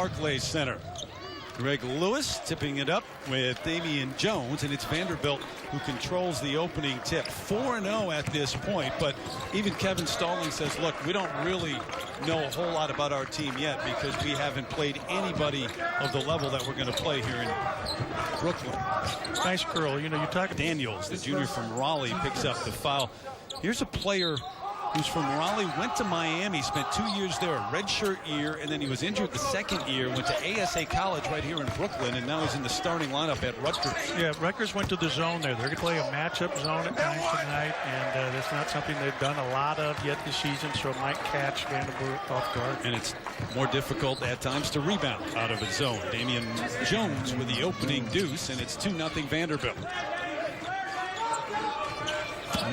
Barclays Center. Greg Lewis tipping it up with Damian Jones, and it's Vanderbilt who controls the opening tip. 4-0 at this point, but even Kevin Stalling says, look, we don't really know a whole lot about our team yet because we haven't played anybody of the level that we're going to play here in Brooklyn. Nice curl. You know, you talk. Daniels, the junior from Raleigh, picks up the foul. Here's a player who's from Raleigh, went to Miami, spent 2 years there, a redshirt year, and then he was injured the second year, went to ASA College right here in Brooklyn, and now he's in the starting lineup at Rutgers. Yeah, Rutgers went to the zone there. They're going to play a matchup zone at times tonight, and that's not something they've done a lot of yet this season, so it might catch Vanderbilt off guard. And it's more difficult at times to rebound out of a zone. Damian Jones with the opening deuce, and it's 2-0 Vanderbilt.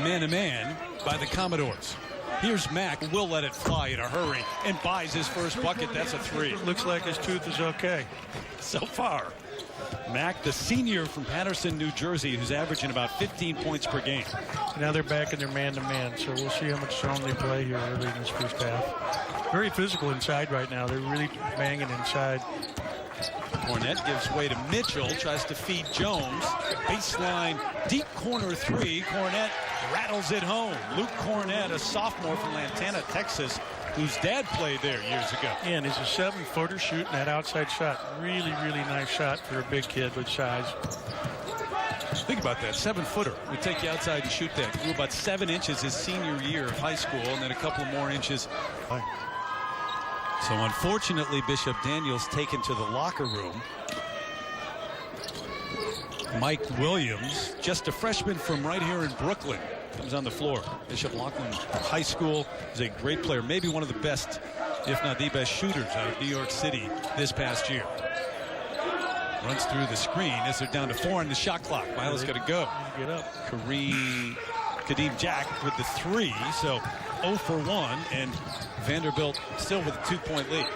Man-to-man by the Commodores. Here's Mack, will let it fly in a hurry and buys his first bucket. That's a three. Looks like his tooth is okay so far. Mack, the senior from Patterson, New Jersey, who's averaging about 15 points per game. Now they're back in their man-to-man, so we'll see how much zone they play here early in this first half. Very physical inside right now. They're really banging inside. Cornette gives way to Mitchell, tries to feed Jones. Baseline, deep corner three. Cornette rattles it home. Luke Cornette, a sophomore from Lantana, Texas, whose dad played there years ago. And he's a 7-footer shooting that outside shot. Really, really nice shot for a big kid with size. Think about that, 7-footer. We take you outside and shoot that. Grew about 7 inches his senior year of high school, and then a couple more inches. So unfortunately, Bishop Daniels taken to the locker room. Mike Williams, just a freshman from right here in Brooklyn, comes on the floor. Bishop Laughlin High School is a great player, maybe one of the best, if not the best shooters out of New York City this past year. Runs through the screen as they're down to 4 on the shot clock. Milo's got to go. Get up. Kadeem Jack with the 3, so 0 for 1, and Vanderbilt still with a 2-point lead.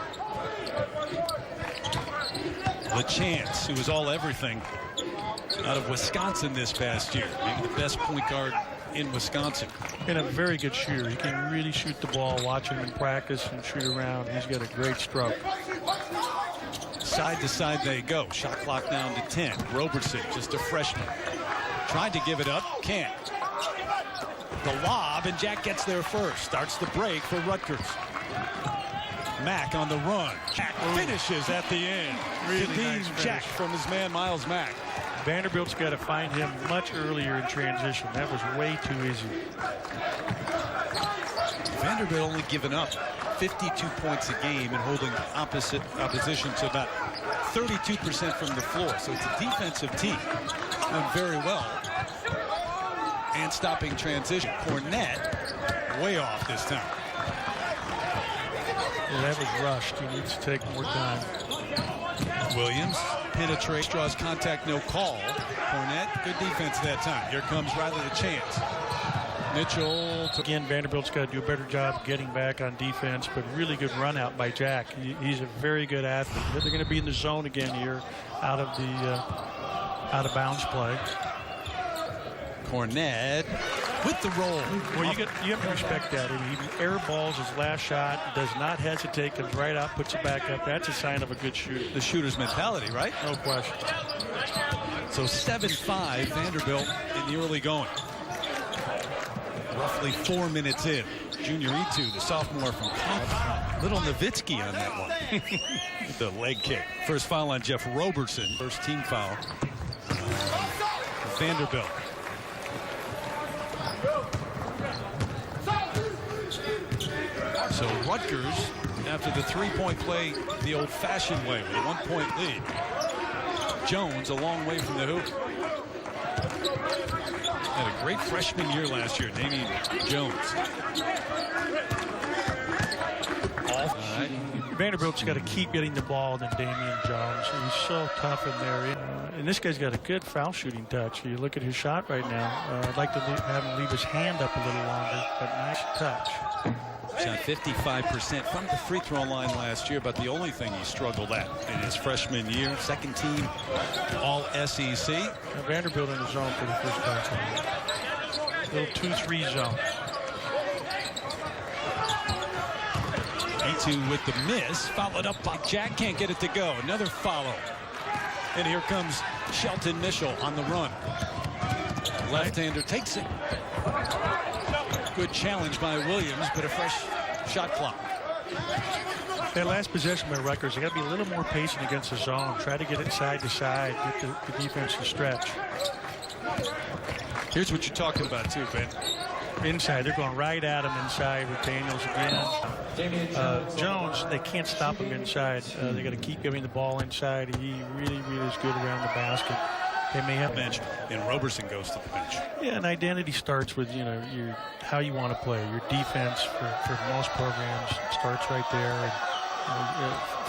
LeChance, who was all everything out of Wisconsin this past year, maybe the best point guard in Wisconsin. And a very good shooter. He can really shoot the ball. Watch him in practice and shoot around. He's got a great stroke. Side to side they go. Shot clock down to 10. Robertson, just a freshman. Tried to give it up, can't. The lob, and Jack gets there first. Starts the break for Rutgers. Mack on the run. Jack finishes at the end. Really Kadeem nice Jack from his man Miles Mack. Vanderbilt's got to find him much earlier in transition. That was way too easy. Vanderbilt only given up 52 points a game and holding opposition to about 32% from the floor. So it's a defensive team doing very well and stopping transition. Cornette way off this time. Well, that was rushed. He needs to take more time. Williams penetrates, draws contact, no call. Cornette, good defense that time. Here comes Riley LeChance. Mitchell. Again, Vanderbilt's got to do a better job getting back on defense, but really good run out by Jack. He's a very good athlete. They're going to be in the zone again here out of the out of bounds play. Cornette with the roll. Well, you have to respect that. He airballs his last shot, does not hesitate, comes right out, puts it back up. That's a sign of a good shooter. The shooter's mentality, right? No question. So 7-5 Vanderbilt in the early going. Roughly 4 minutes in. Junior E2, the sophomore from Compton. Little Nowitzki on that one. The leg kick. First foul on Jeff Robertson. First team foul. Vanderbilt. So Rutgers, after the 3-point play the old-fashioned way with a 1-point lead. Jones a long way from the hoop. Had a great freshman year last year, Damian Jones. Vanderbilt's got to keep getting the ball than Damian Jones. He's so tough in there. And this guy's got a good foul shooting touch. You look at his shot right now. I'd like to have him leave his hand up a little longer, but nice touch. Shot 55% from the free throw line last year, but the only thing he struggled at in his freshman year. Second team all SEC. Now Vanderbilt in the zone for the first time. Little 2-3 zone. 22 with the miss, followed up by Jack. Can't get it to go. Another follow. And here comes Shelton Mitchell on the run. Left-hander takes it. Good challenge by Williams, but a fresh shot clock. That last possession by Rutgers, they got to be a little more patient against the zone. Try to get it side to side, get the defense to stretch. Here's what you're talking about too, Ben. Inside, they're going right at him inside with Daniels again. Jones, they can't stop him inside. They got to keep giving the ball inside. He really is good around the basket. They may have bench, and Roberson goes to the bench. Yeah, and identity starts with how you want to play. Your defense for most programs starts right there. And,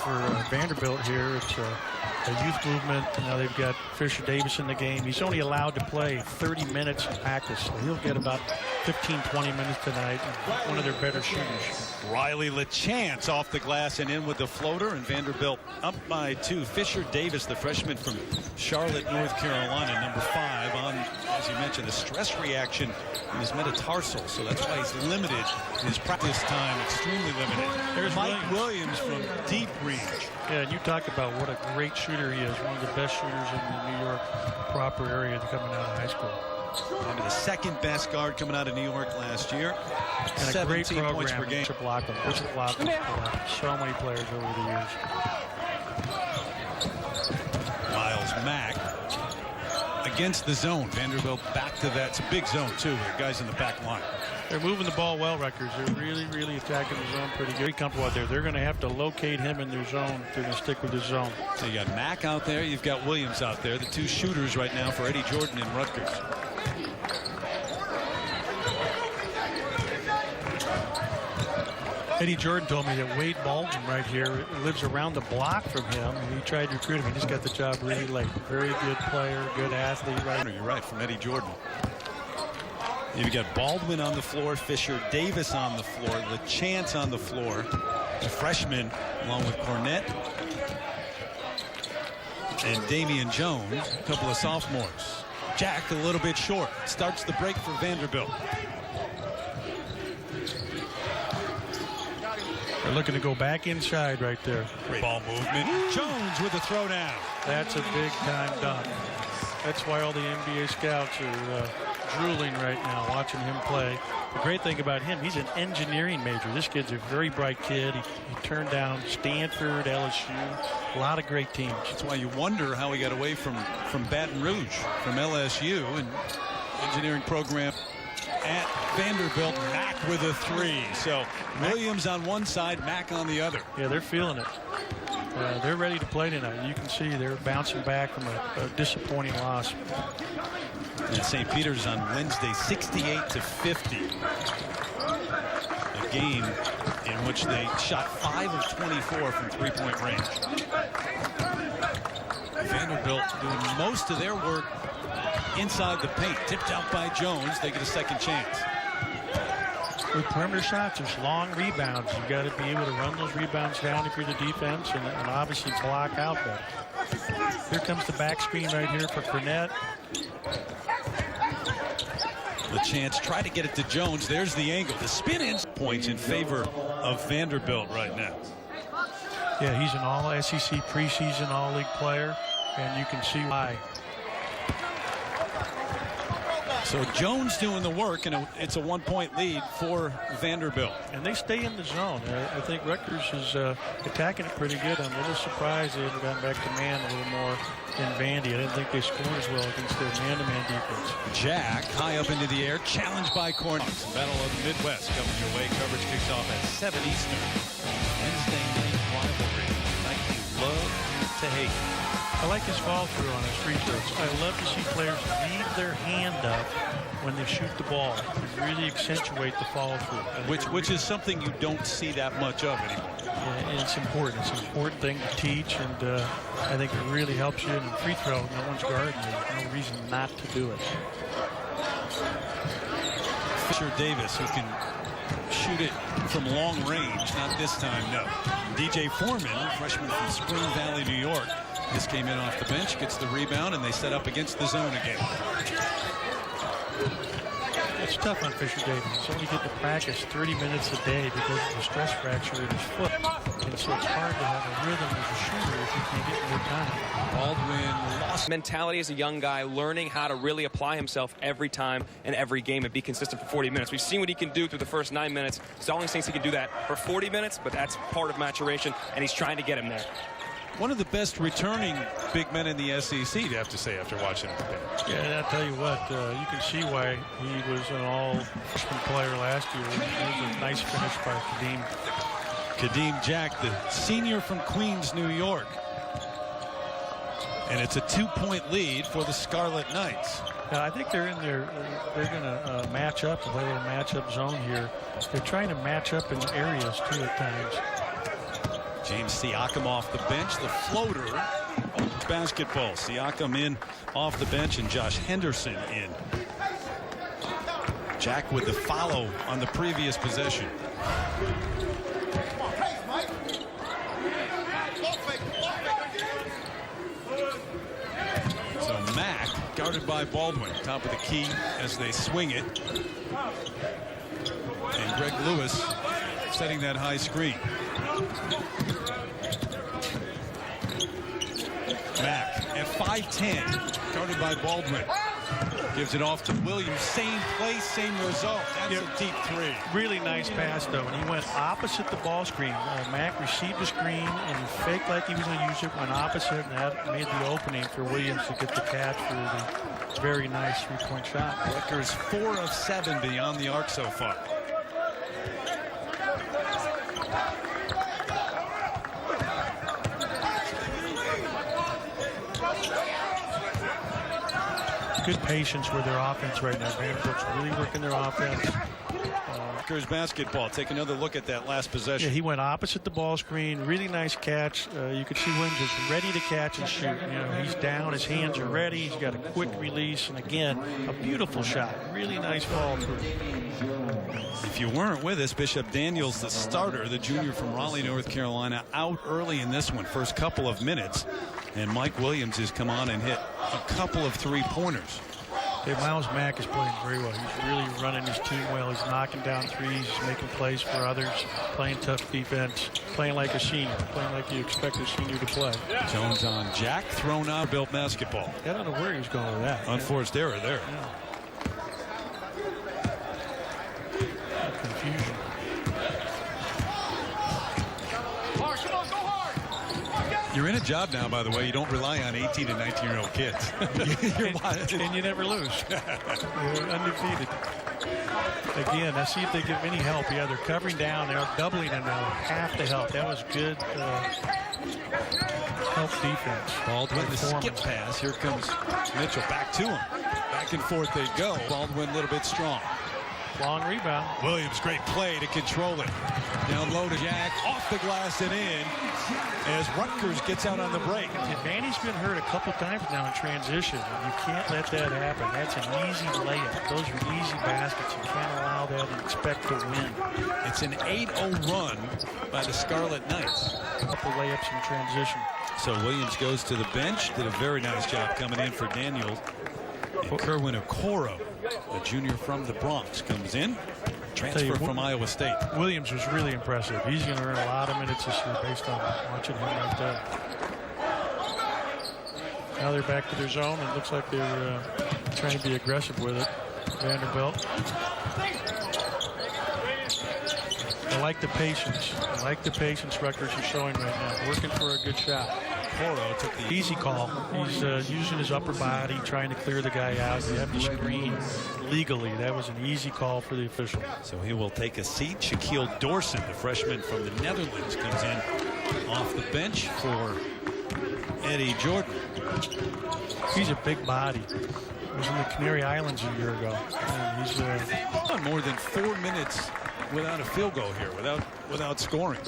for Vanderbilt here, it's a youth movement. They've got Fisher Davis in the game. He's only allowed to play 30 minutes in practice, so he'll get about 15-20 minutes tonight. One of their better shooters. Riley LeChance off the glass and in with the floater, and Vanderbilt up by 2. Fisher Davis, the freshman from Charlotte, North Carolina, number 5, on, as you mentioned, the stress reaction in his metatarsal, so that's why he's limited in his practice time, extremely limited. There's Mike Williams from deep range. Yeah, and you talk about what a great shooter he is, one of the best shooters in the New York proper area coming out of high school. Maybe the second best guard coming out of New York last year. And 17 a great points per game. Bishop Lachlan. So many players over the years. Miles Mack against the zone. Vanderbilt back to that. It's a big zone, too. The guys in the back line. They're moving the ball well, Rutgers. They're really attacking the zone pretty good. Very comfortable out there. They're going to have to locate him in their zone if they're going to stick with his zone. So you got Mack out there. You've got Williams out there. The 2 shooters right now for Eddie Jordan and Rutgers. Eddie Jordan told me that Wade Baldwin right here lives around the block from him, and he tried to recruit him. He just got the job really late. Very good player, good athlete. Right. You're right, from Eddie Jordan. You've got Baldwin on the floor, Fisher Davis on the floor, LeChance on the floor, the freshman along with Cornett and Damian Jones, a couple of sophomores. Jack a little bit short. Starts the break for Vanderbilt. They're looking to go back inside right there. Great ball movement. Jones with a throwdown. That's a big-time dunk. That's why all the NBA scouts are drooling right now watching him play. The great thing about him, he's an engineering major. This kid's a very bright kid. He turned down Stanford, LSU, a lot of great teams. That's why you wonder how he got away from Baton Rouge, from LSU, and engineering program at Vanderbilt. Mack with a 3. So Williams on one side, Mack on the other. Yeah, they're feeling it. They're ready to play tonight. You can see they're bouncing back from a disappointing loss. And St. Peter's on Wednesday, 68-50. A game in which they shot 5 of 24 from three-point range. Vanderbilt doing most of their work inside the paint. Tipped out by Jones. They get a second chance. With perimeter shots, there's long rebounds. You've got to be able to run those rebounds down if you're the defense and obviously block out that. Here comes the back screen right here for Cornett. LeChance tried to get it to Jones. There's the angle. The spin-in points in favor of Vanderbilt right now. Yeah, he's an all-SEC preseason all-league player, and you can see why. So Jones doing the work, and it's a 1-point lead for Vanderbilt. And they stay in the zone. I think Rutgers is attacking it pretty good. I'm a little surprised they haven't gotten back to man a little more in Vandy. I didn't think they scored as well against their man-to-man defense. Jack high up into the air, challenged by Cornett. Battle of the Midwest coming your way. Coverage kicks off at 7 Eastern. Wednesday night rivalry. Night you love to hate. I like his fall through on his free throws. I love to see players leave their hand up when they shoot the ball and really accentuate the fall through. Which is something you don't see that much of anymore. Yeah, and it's important. It's an important thing to teach, and I think it really helps you in a free throw. No one's guarding you. There's no reason not to do it. Fisher Davis, who can shoot it from long range, not this time, no. DJ Foreman, freshman from Spring Valley, New York. This came in off the bench, gets the rebound, and they set up against the zone again. It's tough on Fisher Davis. He's only getting to practice 30 minutes a day because of the stress fracture in his foot. And so it's hard to have a rhythm as a shooter if you can't get more time. Baldwin lost Mentality as a young guy, learning how to really apply himself every time and every game and be consistent for 40 minutes. We've seen what he can do through the first 9 minutes. Stallings thinks he can do that for 40 minutes, but that's part of maturation, and he's trying to get him there. one of the best returning big men in the SEC, you have to say, after watching him today. Yeah, and I'll tell you what, you can see why he was an all-freshman player last year. It was a nice finish by Kadeem. Kadeem Jack, the senior from Queens, New York. And it's a 2-point lead for the Scarlet Knights. I think they're in there. They're going to match up, play a matchup zone here. They're trying to match up in areas, too, at times. James Siakam off the bench. The floater. Basketball. Siakam in off the bench and Josh Henderson in. Jack with the follow on the previous possession. So Mack guarded by Baldwin. Top of the key as they swing it. And Greg Lewis setting that high screen. Mack at 5'10", guarded by Baldwin. Gives it off to Williams. Same place, same result. That's a deep three. Really nice pass, though. And he went opposite the ball screen. Mack received the screen, and he faked like he was going to use it, went opposite, and that made the opening for Williams to get the catch for the very nice three-point shot. Rutgers 4 of 7 beyond the arc so far. Good patience with their offense right now. Vanderbilt's really working their offense. Rutgers basketball. Take another look at that last possession. Yeah, he went opposite the ball screen. Really nice catch. You could see Williams is ready to catch and shoot. You know, he's down. His hands are ready. He's got a quick release. And again, a beautiful shot. Really nice ball through. If you weren't with us, Bishop Daniels, the starter, the junior from Raleigh, North Carolina, out early in this one, first couple of minutes. And Mike Williams has come on and hit a couple of three-pointers. Hey, Miles Mack is playing very well. He's really running his team well. He's knocking down threes, he's making plays for others, playing tough defense, playing like a senior, playing like you expect a senior to play. Jones on Jack, thrown out, built basketball. I don't know where he was going with that. Unforced error there. Yeah. Confusion. You're in a job now, by the way. You don't rely on 18 and 19-year-old kids. You're watching. And you never lose. You're undefeated. Again, let's see if they give any help. Yeah, they're covering down. They're doubling them now. Half the help. That was good help defense. Baldwin, the skip pass. Here comes Mitchell. Back to him. Back and forth they go. Baldwin a little bit strong. Long rebound. Williams, great play to control it. Down low to Jack, off the glass and in as Rutgers gets out on the break. Vandy's been hurt a couple times now in transition. You can't let that happen. That's an easy layup. Those are easy baskets. You can't allow that and expect to win. It's an 8-0 run by the Scarlet Knights. A couple layups in transition. So Williams goes to the bench. Did a very nice job coming in for Daniels. And Kerwin Okoro, a junior from the Bronx, comes in. Transfer from Iowa State. Williams was really impressive. He's going to earn a lot of minutes this year based on watching him right there. Now they're back to their zone, and it looks like they're trying to be aggressive with it. Vanderbilt. I like the patience. I like the patience Rutgers is showing right now. Working for a good shot. Okoro took the easy call. He's using his upper body, trying to clear the guy out. You have to screen legally. That was an easy call for the official. So he will take a seat. Shaquille Dorson, the freshman from the Netherlands, comes in off the bench for Eddie Jordan. He's a big body. He was in the Canary Islands a year ago. And he's on more than 4 minutes without a field goal here, without scoring.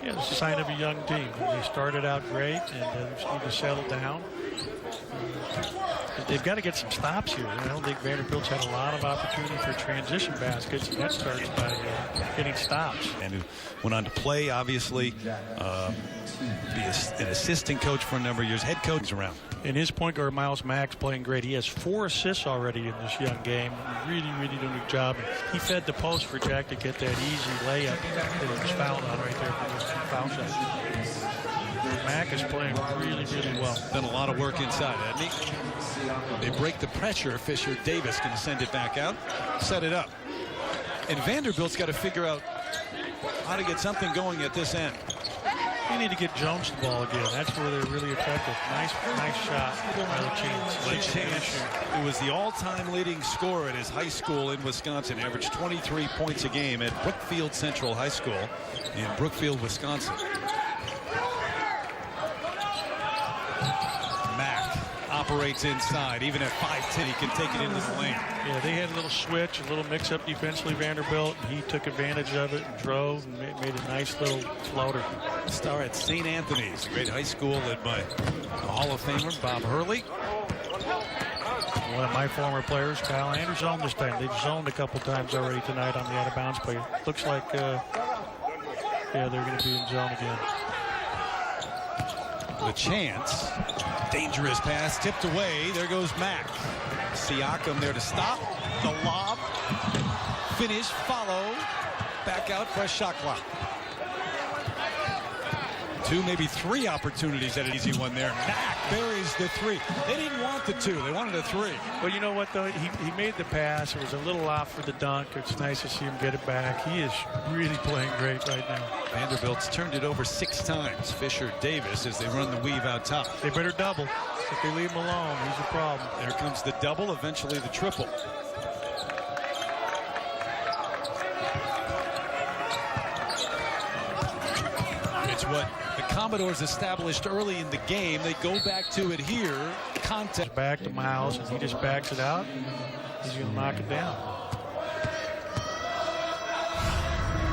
Yeah, it's a sign of a young team. They started out great, and they just need to settle down. They've got to get some stops here. I don't think Vanderbilt's had a lot of opportunity for transition baskets, and that starts by getting stops. And who went on to play, obviously, be an assistant coach for a number of years, head coach around. And his point guard, Miles Mack's playing great. He has 4 assists already in this young game. Really, really doing a good job. And he fed the post for Jack to get that easy layup that he was fouled on right there for the foul shot. Mack is playing really, really well. Done a lot of work inside, hasn't he? They break the pressure. Fisher Davis going to send it back out, set it up. And Vanderbilt's got to figure out how to get something going at this end. You need to get Jones the ball again. That's where they're really effective. Nice shot by LeChance. Who was the all-time leading scorer at his high school in Wisconsin, averaged 23 points a game at Brookfield Central High School in Brookfield, Wisconsin. Mack operates inside. Even at 5'10", he can take it into the lane. Yeah, they had a little switch, a little mix-up defensively, Vanderbilt. And he took advantage of it and drove and made a nice little floater. Star at St. Anthony's, a great high school led by the Hall of Famer Bob Hurley. One of my former players, Kyle Anders, zoned this time. They've zoned a couple times already tonight on the out-of-bounds play. Looks like, yeah, they're going to be in zone again. LeChance, dangerous pass, tipped away. There goes Mack. Siakam there to stop. The lob. Finish, follow. Back out, fresh shot clock. 2, maybe 3 opportunities at an easy one there. Mack buries the 3. They didn't want the 2. They wanted a 3. Well, you know what, though? He made the pass. It was a little off for the dunk. It's nice to see him get it back. He is really playing great right now. Vanderbilt's turned it over 6 times. Fisher Davis as they run the weave out top. They better double. If they leave him alone, he's a problem. There comes the double, eventually the triple. It's what the Commodores established early in the game. They go back to it here. Contact. Back to Miles, and he just backs it out. And he's going to knock it down.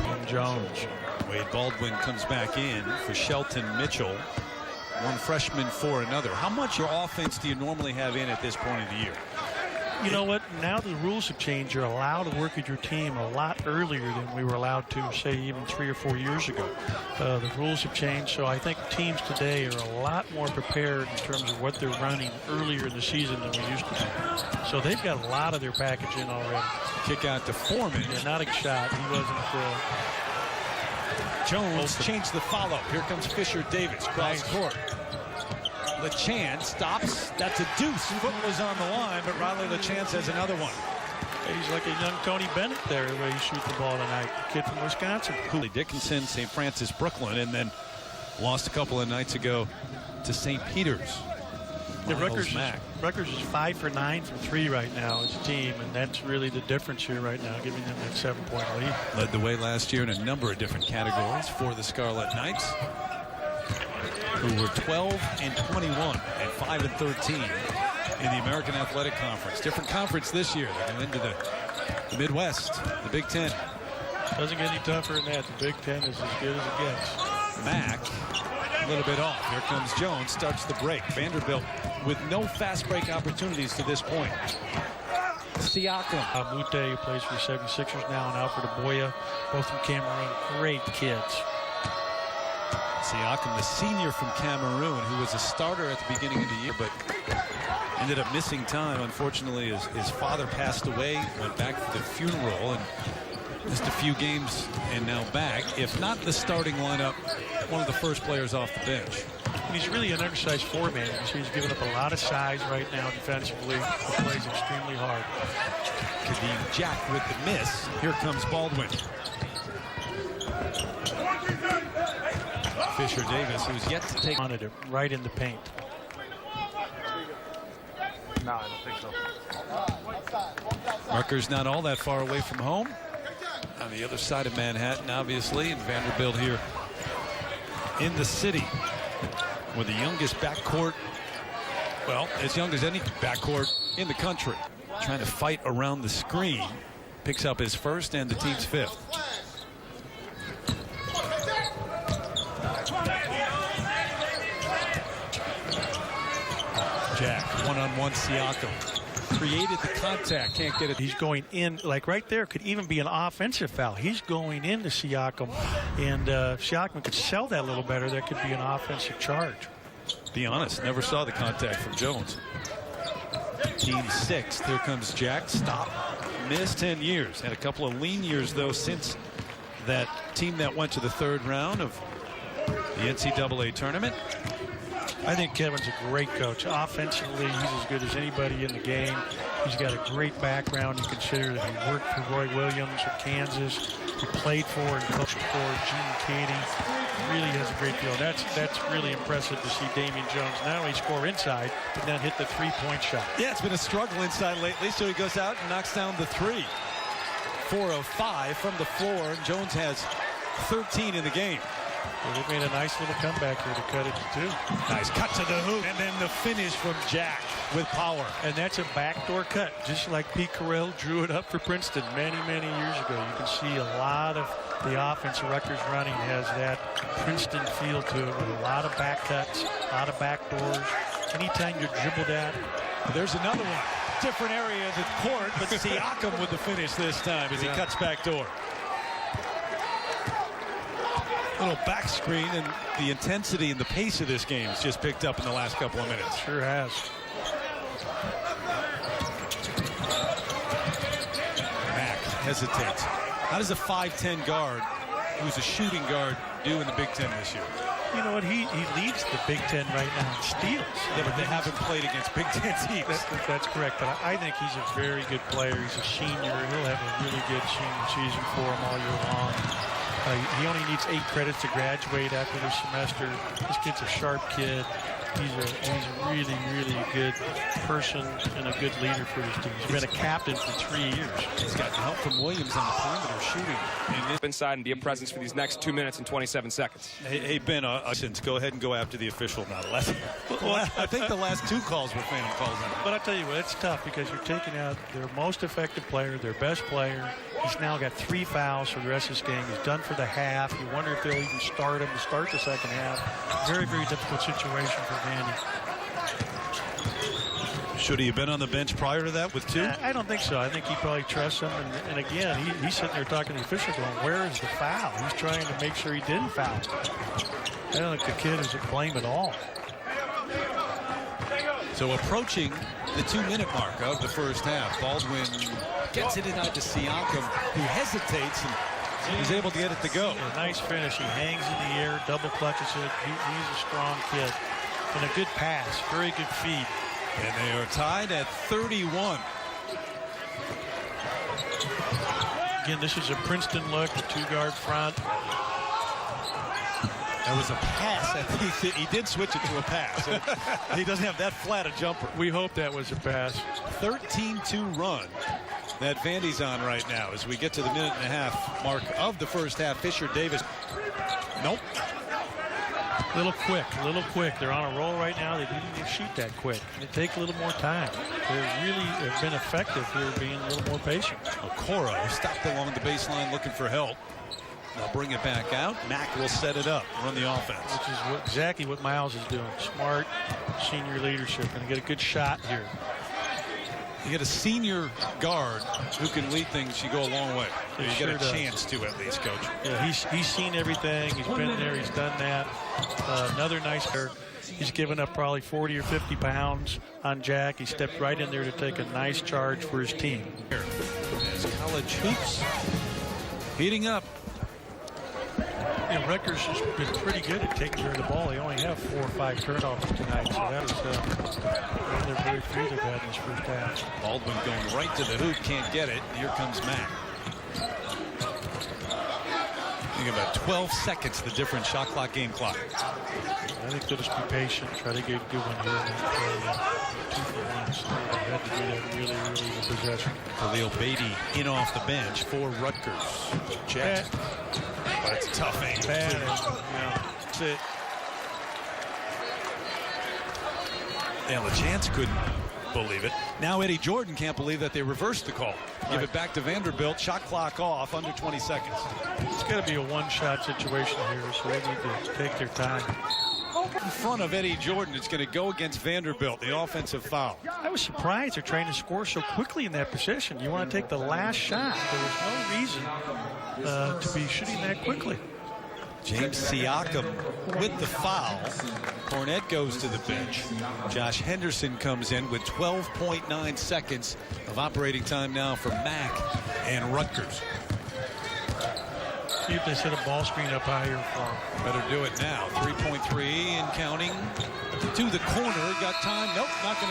And Jones. Wade Baldwin comes back in for Shelton Mitchell. One freshman for another. How much your offense do you normally have in at this point of the year? You know what? Now the rules have changed. You're allowed to work with your team a lot earlier than we were allowed to, say, even 3 or 4 years ago. The rules have changed, so I think teams today are a lot more prepared in terms of what they're running earlier in the season than we used to be. So they've got a lot of their package in already. Kick out to Foreman. Yeah, not a shot. He wasn't. Jones changed the follow. Here comes Fisher Davis, cross court. LeChance stops. That's a deuce. Foot was on the line, but Riley LeChance has another one. He's like a young Tony Bennett there, the way he shoots the ball tonight. Kid from Wisconsin. Cooley Dickinson, St. Francis, Brooklyn, and then lost a couple of nights ago to St. Peter's. Yeah, Rutgers is 5 for 9 from 3 right now as a team, and that's really the difference here right now, giving them that 7-point lead. Led the way last year in a number of different categories for the Scarlet Knights, who were 12 and 21 and 5 and 13 in the American Athletic Conference. Different conference this year. They go into the Midwest, the Big Ten. Doesn't get any tougher than that. The Big Ten is as good as it gets. Mack, a little bit off. Here comes Jones, starts the break. Vanderbilt with no fast break opportunities to this point. Siakam. Mute, who plays for the 76ers now, and Alfred Aboya, both from Cameroon. Great kids. Siakam, the senior from Cameroon, who was a starter at the beginning of the year, but ended up missing time. Unfortunately, his father passed away, went back for the funeral, and missed a few games and now back. If not the starting lineup, one of the first players off the bench. And he's really an undersized 4-man. You see he's giving up a lot of size right now defensively. He plays extremely hard. Kadeem Jack with the miss. Here comes Baldwin. Fisher Davis, who's yet to take on it right in the paint. No, I don't think so. Rutgers not all that far away from home. On the other side of Manhattan, obviously, and Vanderbilt here in the city with the youngest backcourt, well, as young as any backcourt in the country. Trying to fight around the screen. Picks up his first and the team's 5th. Jack, one-on-one Siakam. Created the contact, can't get it. He's going in, like right there, could even be an offensive foul. He's going into Siakam, and Siakam could sell that a little better. That could be an offensive charge. Be honest, never saw the contact from Jones. Team 6, there comes Jack. Stop. Missed 10 years. Had a couple of lean years, though, since that team that went to the 3rd round of the NCAA tournament. I think Kevin's a great coach. Offensively, he's as good as anybody in the game. He's got a great background. You consider that he worked for Roy Williams at Kansas. He played for and coached for Gene Keady. Really has a great deal. That's really impressive to see Damian Jones not only score inside, but then hit the 3-point shot. Yeah, it's been a struggle inside lately, so he goes out and knocks down the 3. 4:05 from the floor, and Jones has 13 in the game. Well, they've made a nice little comeback here to cut it to 2. Nice cut to the hoop, and then the finish from Jack with power. And that's a backdoor cut, just like Pete Carell drew it up for Princeton many, many years ago. You can see a lot of the offense Rutgers running has that Princeton feel to it, with a lot of back cuts, a lot of back doors. Anytime you dribble that. There's another one. Different area of the court, but Siakam with the finish this time as he cuts back door. Little back screen, and the intensity and the pace of this game has just picked up in the last couple of minutes. Sure has. Mack hesitates. How does a 5'10" guard, who's a shooting guard, do in the Big Ten this year? You know what? He leads the Big Ten right now in steals. Yeah, but they haven't played against Big Ten teams. That's correct. But I think he's a very good player. He's a senior. He'll have a really good senior season for him all year long. He only needs 8 credits to graduate after the semester. This kid's a sharp kid. He's a really, really good person and a good leader for this team. He's been a captain for 3 years. He's got help from Williams on the perimeter shooting. Inside and be a presence for these next 2 minutes and 27 seconds. Hey Ben, go ahead and go after the official now. I think the last 2 calls were phantom calls. But I tell you what, it's tough because you're taking out their most effective player, their best player. He's now got 3 fouls for the rest of this game. He's done for the half. You wonder if they'll even start him to start the second half. Very, very difficult situation for Vandy. Should he have been on the bench prior to that with 2? I don't think so. I think he probably trusts him. And again, he's sitting there talking to the official going, where is the foul? He's trying to make sure he didn't foul. I don't think the kid is at blame at all. So approaching the 2-minute mark of the first half. Baldwin gets it inside to Siakam, who hesitates and is able to get it to go. A nice finish. He hangs in the air, double clutches it. He's a strong kid. And a good pass, very good feed. And they are tied at 31. Again, this is a Princeton look, the 2-guard front. There was a pass. He did switch it to a pass. He doesn't have that flat a jumper. We hope that was a pass. 13-2 run that Vandy's on right now as we get to the 1.5-minute mark of the first half. Fisher Davis. Nope. A little quick. They're on a roll right now. They didn't even shoot that quick. They take a little more time. They really have been effective here, being a little more patient. Okoro stopped along the baseline looking for help. They'll bring it back out. Mack will set it up, run the offense. Which is exactly what Miles is doing. Smart senior leadership. Going to get a good shot here. You get a senior guard who can lead things, you go a long way. You get a chance to, at least, Coach. Yeah, he's seen everything. He's been there. He's done that. Another nice guard. He's given up probably 40 or 50 pounds on Jack. He stepped right in there to take a nice charge for his team. As college hoops heating up. You know, Rutgers has been pretty good at taking care of the ball. They only have 4 or 5 turnovers tonight, so that is one of their very few they've had in this first half. Baldwin going right to the hoop, can't get it. Here comes Mack. Think about 12 seconds, the different shot clock, game clock. I think they'll just be patient, try to get a good one here. 2 for 1, so they had to do that really, really good possession. Khalil Beatty in off the bench for Rutgers. Jet. But it's a tough aim. Bad. That's it. Yeah, LeChance couldn't believe it. Now Eddie Jordan can't believe that they reversed the call. Give it back to Vanderbilt. Shot clock off, under 20 seconds. It's got to be a one-shot situation here, so they need to take their time. in front of Eddie Jordan. It's going to go against Vanderbilt, the offensive foul. I was surprised they're trying to score so quickly in that possession. You want to take the last shot. There was no reason to be shooting that quickly. James Siakam with the foul. Cornette goes to the bench. Josh Henderson comes in with 12.9 seconds of operating time now for Mack and Rutgers. See if they set a ball screen up higher for him. Better do it now. 3.3 and counting to the corner. Got time. Nope, not going to.